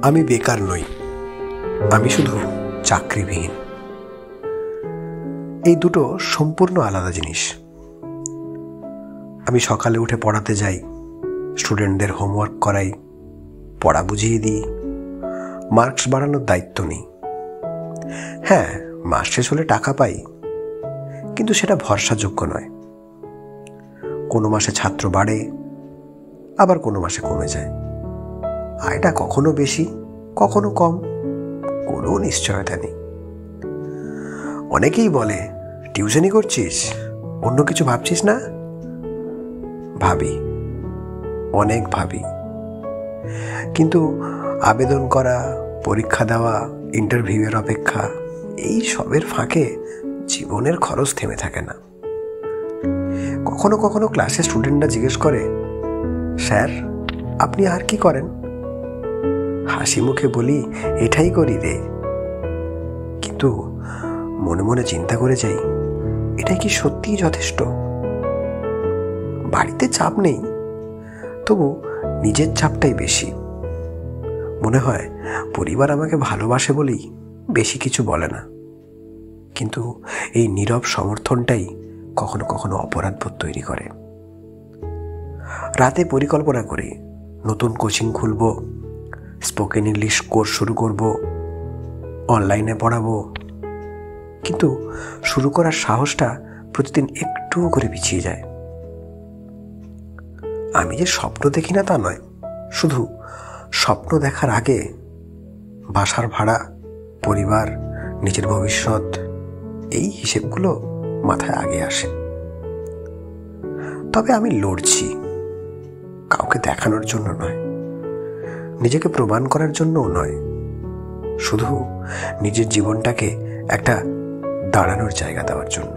আমি বেকার নই, আমি শুধু চাকরিবিহীন। এই দুটো সম্পূর্ণ আলাদা জিনিস। আমি সকালে উঠে পড়াতে যাই, স্টুডেন্টদের হোমওয়ার্ক করাই, পড়া বুঝিয়ে দিই, মার্কস বাড়ানোর দায়িত্ব নিই। হ্যাঁ, মাস শেষ হলে টাকা পাই, কিন্তু সেটা ভরসাযোগ্য নয়। কোনো মাসে ছাত্র বাড়ে, আবার কোনো মাসে কমে যায়। আয়টা কখনো বেশি, কখনো কম, কোনো নিশ্চয়তা নেই। অনেকেই বলে, টিউশনি করছিস, অন্য কিছু ভাবছিস না? ভাবি, অনেক ভাবি, কিন্তু আবেদন করা, পরীক্ষা দেওয়া, ইন্টারভিউয়ের অপেক্ষা, এই সবের ফাঁকে জীবনের খরচ থেমে থাকে না। কখনো কখনো ক্লাসে স্টুডেন্টরা জিজ্ঞেস করে, স্যার আপনি আর কি করেন? হাসি মুখে বলি, এটাই করি রে। কিন্তু মনে মনে চিন্তা করে যাই, এটাই কি সত্যিই যথেষ্ট? বাড়িতে চাপ নেই, তবু নিজের চাপটাই বেশি। মনে হয় পরিবার আমাকে ভালোবাসে বলেই বেশি কিছু বলে না, কিন্তু এই নীরব সমর্থনটাই কখনো কখনো অপরাধবোধ তৈরি করে। রাতে পরিকল্পনা করি, নতুন কোচিং খুলব, স্পোকেন ইংলিশ কোর্স শুরু করব, অনলাইনে পড়াবো, কিন্তু শুরু করার সাহসটা প্রতিদিন একটু করে পিছিয়ে যায়। আমি যে স্বপ্ন দেখি না তা নয়, শুধু স্বপ্ন দেখার আগে বাসার ভাড়া, পরিবার, নিজের ভবিষ্যৎ, এই হিসেবগুলো মাথায় আগে আসে। তবে আমি লড়ছি, কাউকে দেখানোর জন্য নয়, নিজেকে প্রমাণ করার জন্যও নয়, শুধু নিজের জীবনটাকে একটা দাঁড়ানোর জায়গা দেওয়ার জন্য।